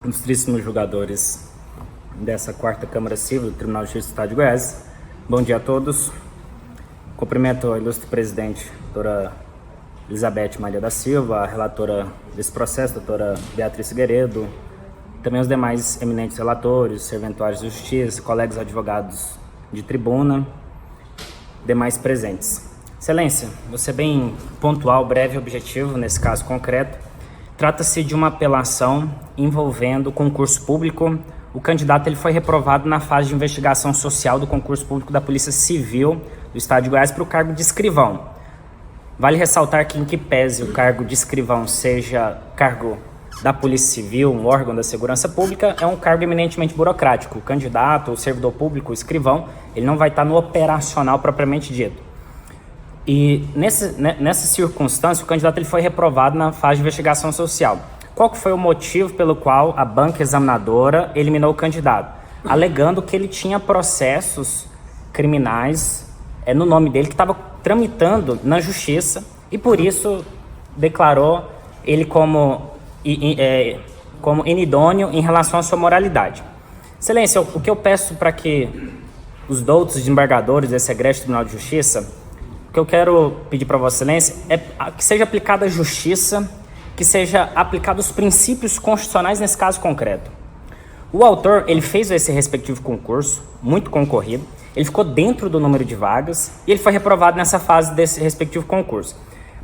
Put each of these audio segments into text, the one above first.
Ilustríssimos julgadores dessa quarta Câmara Civil do Tribunal de Justiça do Estado de Goiás, bom dia a todos. Cumprimento a ilustre presidente, doutora Elizabeth Maria da Silva, a relatora desse processo, doutora Beatriz Figueiredo, também os demais eminentes relatores, serventuários de justiça, colegas advogados de tribuna, demais presentes. Excelência, vou ser bem pontual, breve e objetivo nesse caso concreto. Trata-se de uma apelação envolvendo concurso público. O candidato ele foi reprovado na fase de investigação social do concurso público da Polícia Civil do Estado de Goiás para o cargo de escrivão. Vale ressaltar que, em que pese o cargo de escrivão seja cargo da Polícia Civil, um órgão da segurança pública, é um cargo eminentemente burocrático. O candidato, o servidor público, o escrivão, ele não vai estar no operacional propriamente dito. E nessa circunstância, o candidato ele foi reprovado na fase de investigação social. Qual que foi o motivo pelo qual a banca examinadora eliminou o candidato? Alegando que ele tinha processos criminais no nome dele que estava tramitando na justiça e por isso declarou ele como inidôneo em relação à sua moralidade. Excelência, o que eu peço para que os doutos desembargadores desse egresso Tribunal de Justiça, o que eu quero pedir para Vossa Excelência é que seja aplicada a justiça, que seja aplicados os princípios constitucionais nesse caso concreto. O autor, ele fez esse respectivo concurso, muito concorrido, ele ficou dentro do número de vagas e ele foi reprovado nessa fase desse respectivo concurso.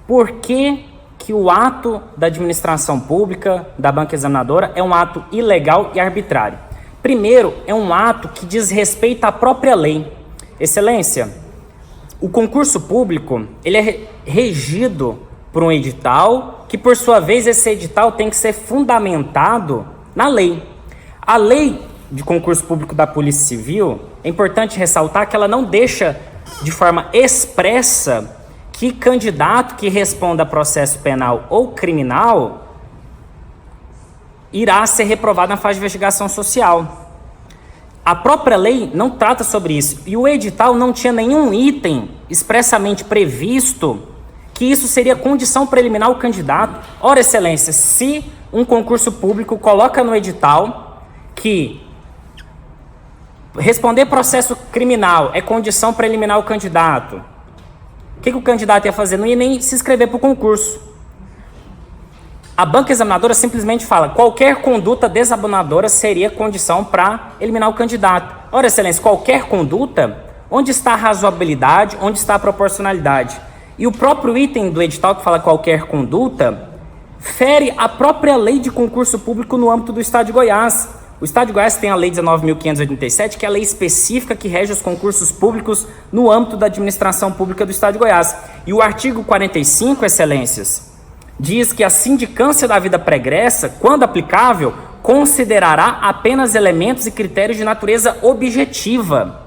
Por que o ato da administração pública, da banca examinadora, é um ato ilegal e arbitrário? Primeiro, é um ato que diz respeito à própria lei. Excelência, o concurso público, ele é regido por um edital, que por sua vez esse edital tem que ser fundamentado na lei. A lei de concurso público da Polícia Civil, é importante ressaltar que ela não deixa de forma expressa que candidato que responda a processo penal ou criminal irá ser reprovado na fase de investigação social. A própria lei não trata sobre isso e o edital não tinha nenhum item expressamente previsto que isso seria condição preliminar ao candidato. Ora, Excelência, se um concurso público coloca no edital que responder processo criminal é condição preliminar ao candidato, o que o candidato ia fazer? Não ia nem se inscrever para o concurso. A banca examinadora simplesmente fala qualquer conduta desabonadora seria condição para eliminar o candidato. Ora, Excelência, qualquer conduta, onde está a razoabilidade, onde está a proporcionalidade? E o próprio item do edital que fala qualquer conduta fere a própria lei de concurso público no âmbito do Estado de Goiás. O Estado de Goiás tem a Lei 19.587, que é a lei específica que rege os concursos públicos no âmbito da administração pública do Estado de Goiás. E o artigo 45, Excelências, diz que a sindicância da vida pregressa, quando aplicável, considerará apenas elementos e critérios de natureza objetiva.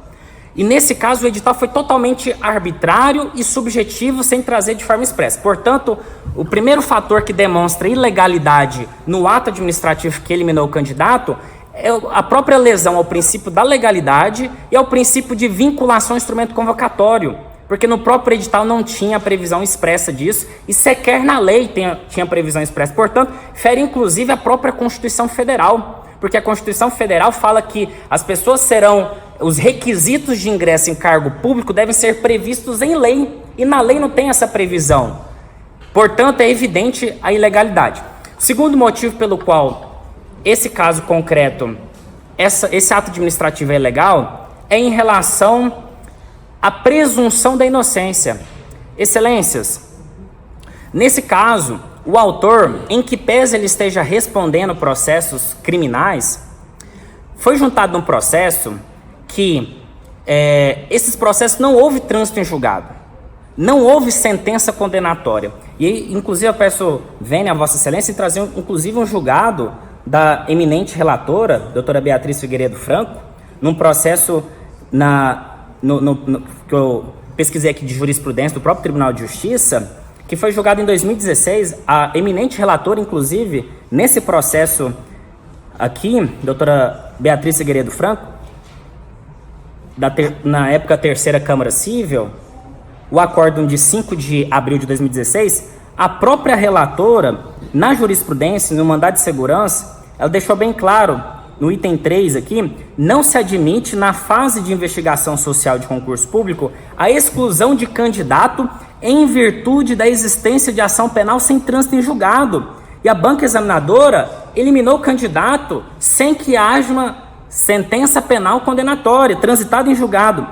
E nesse caso o edital foi totalmente arbitrário e subjetivo, sem trazer de forma expressa. Portanto, o primeiro fator que demonstra ilegalidade no ato administrativo que eliminou o candidato é a própria lesão ao princípio da legalidade e ao princípio de vinculação ao instrumento convocatório. Porque no próprio edital não tinha previsão expressa disso e sequer na lei tinha previsão expressa. Portanto, fere inclusive a própria Constituição Federal, porque a Constituição Federal fala que as pessoas serão, os requisitos de ingresso em cargo público devem ser previstos em lei e na lei não tem essa previsão. Portanto, é evidente a ilegalidade. O segundo motivo pelo qual esse caso concreto, esse ato administrativo é ilegal, é em relação a presunção da inocência. Excelências, nesse caso, o autor, em que pese ele esteja respondendo processos criminais, foi juntado num processo que esses processos não houve trânsito em julgado, não houve sentença condenatória. E, inclusive, eu peço, venha a Vossa Excelência, e trazer, inclusive, um julgado da eminente relatora, doutora Beatriz Figueiredo Franco, num processo que eu pesquisei aqui de jurisprudência do próprio Tribunal de Justiça, que foi julgado em 2016, a eminente relatora, inclusive, nesse processo aqui, doutora Beatriz Figueiredo Franco, na época terceira Câmara Civil, o acórdão de 5 de abril de 2016, a própria relatora, na jurisprudência, no mandado de segurança, ela deixou bem claro, no item 3 aqui, não se admite na fase de investigação social de concurso público a exclusão de candidato em virtude da existência de ação penal sem trânsito em julgado. E a banca examinadora eliminou o candidato sem que haja uma sentença penal condenatória, transitada em julgado.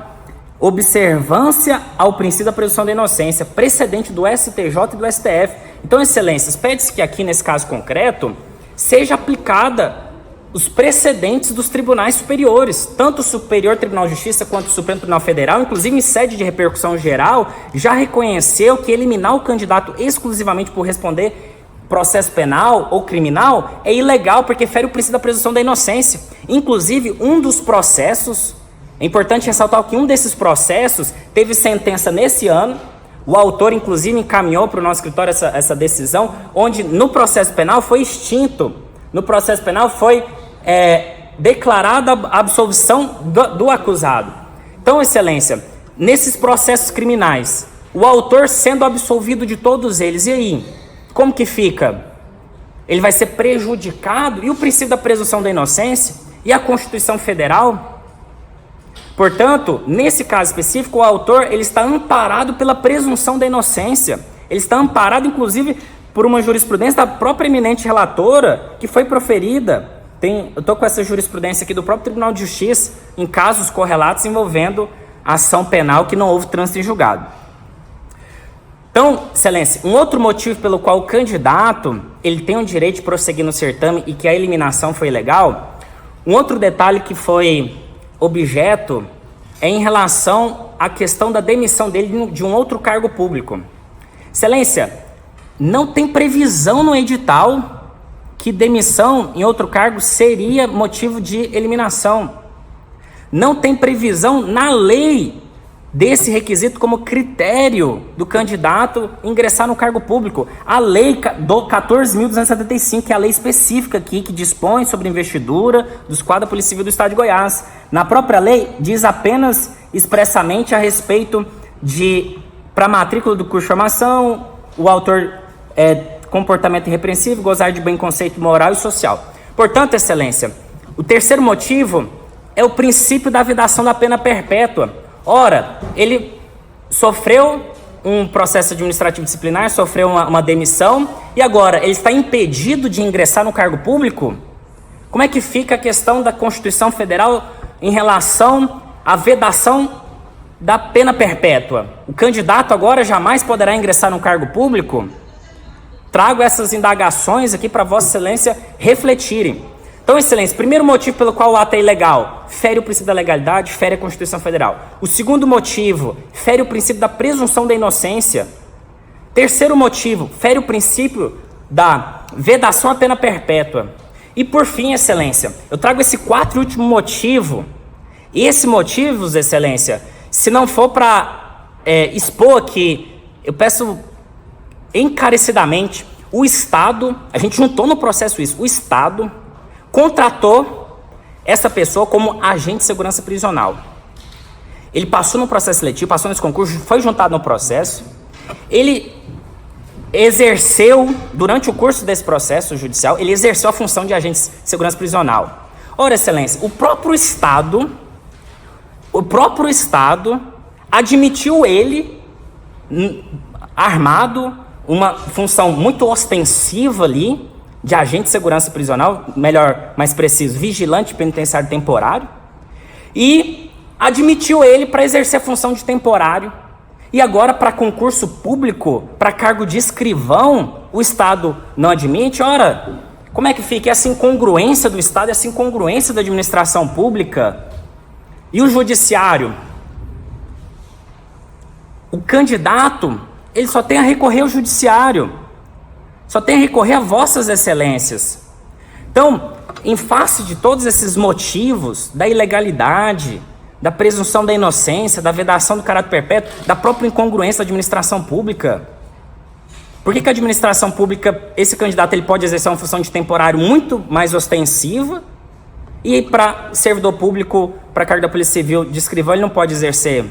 Observância ao princípio da presunção da inocência, precedente do STJ e do STF. Então, excelências, pede-se que aqui nesse caso concreto seja aplicada os precedentes dos tribunais superiores, tanto o Superior Tribunal de Justiça quanto o Supremo Tribunal Federal, inclusive em sede de repercussão geral, já reconheceu que eliminar o candidato exclusivamente por responder processo penal ou criminal é ilegal, porque fere o princípio da presunção da inocência. Inclusive, um dos processos, é importante ressaltar que um desses processos teve sentença nesse ano. O autor, inclusive, encaminhou para o nosso escritório essa decisão, onde no processo penal foi extinto. No processo penal foi declarada a absolvição do acusado. Então, excelência, nesses processos criminais, o autor sendo absolvido de todos eles, e aí? Como que fica? Ele vai ser prejudicado? E o princípio da presunção da inocência? E a Constituição Federal? Portanto, nesse caso específico, o autor ele está amparado pela presunção da inocência. Ele está amparado, inclusive, por uma jurisprudência da própria eminente relatora, que foi proferida. Eu estou com essa jurisprudência aqui do próprio Tribunal de Justiça, em casos correlatos envolvendo ação penal que não houve trânsito em julgado. Então, excelência, um outro motivo pelo qual o candidato ele tem o direito de prosseguir no certame e que a eliminação foi ilegal, um outro detalhe que foi objeto é em relação à questão da demissão dele de um outro cargo público. Excelência, não tem previsão no edital que demissão em outro cargo seria motivo de eliminação. Não tem previsão na lei desse requisito como critério do candidato ingressar no cargo público. A lei do 14.275, que é a lei específica aqui, que dispõe sobre investidura dos quadros da Polícia Civil do Estado de Goiás. Na própria lei, diz apenas expressamente a respeito de, para matrícula do curso de formação, o autor comportamento irrepreensível, gozar de bem conceito moral e social. Portanto, excelência, o terceiro motivo é o princípio da vedação da pena perpétua. Ora, ele sofreu um processo administrativo disciplinar, sofreu uma demissão e agora ele está impedido de ingressar no cargo público? Como é que fica a questão da Constituição Federal em relação à vedação da pena perpétua? O candidato agora jamais poderá ingressar no cargo público? Trago essas indagações aqui para Vossa Excelência refletirem. Então, Excelência, primeiro motivo pelo qual o ato é ilegal, fere o princípio da legalidade, fere a Constituição Federal. O segundo motivo, fere o princípio da presunção da inocência. Terceiro motivo, fere o princípio da vedação à pena perpétua. E por fim, Excelência, eu trago esse quarto e último motivo. E esse motivo, Excelência, se não for para expor aqui, eu peço encarecidamente, o Estado, a gente juntou no processo isso, o Estado contratou essa pessoa como agente de segurança prisional. Ele passou no processo seletivo, passou nesse concurso, foi juntado no processo. Ele exerceu, durante o curso desse processo judicial, ele exerceu a função de agente de segurança prisional. Ora, Excelência, o próprio Estado admitiu ele armado, uma função muito ostensiva ali, de agente de segurança prisional, melhor, mais preciso, vigilante penitenciário temporário, e admitiu ele para exercer a função de temporário. E agora, para concurso público, para cargo de escrivão, o Estado não admite? Ora, como é que fica essa incongruência do Estado, essa incongruência da administração pública? E o judiciário? O candidato, ele só tem a recorrer ao judiciário. Só tem a recorrer a Vossas Excelências. Então, em face de todos esses motivos da ilegalidade, da presunção da inocência, da vedação do caráter perpétuo, da própria incongruência da administração pública, por que a administração pública, esse candidato ele pode exercer uma função de temporário muito mais ostensiva e para servidor público, para cargo da Polícia Civil de escrivão, ele não pode exercer?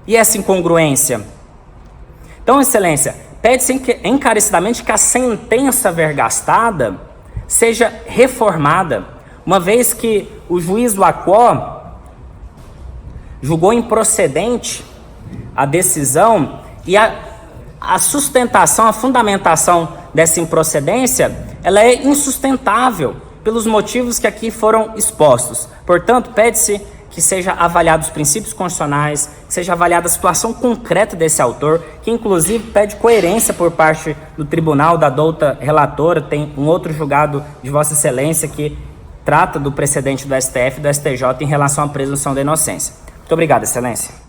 E essa incongruência? Então, Excelência, pede-se encarecidamente que a sentença vergastada seja reformada, uma vez que o juiz do ACO julgou improcedente a decisão e a sustentação, a fundamentação dessa improcedência, ela é insustentável pelos motivos que aqui foram expostos. Portanto, pede-se que seja avaliado os princípios constitucionais, que seja avaliada a situação concreta desse autor, que inclusive pede coerência por parte do tribunal, da douta relatora. Tem um outro julgado de Vossa Excelência que trata do precedente do STF e do STJ em relação à presunção da inocência. Muito obrigado, Excelência.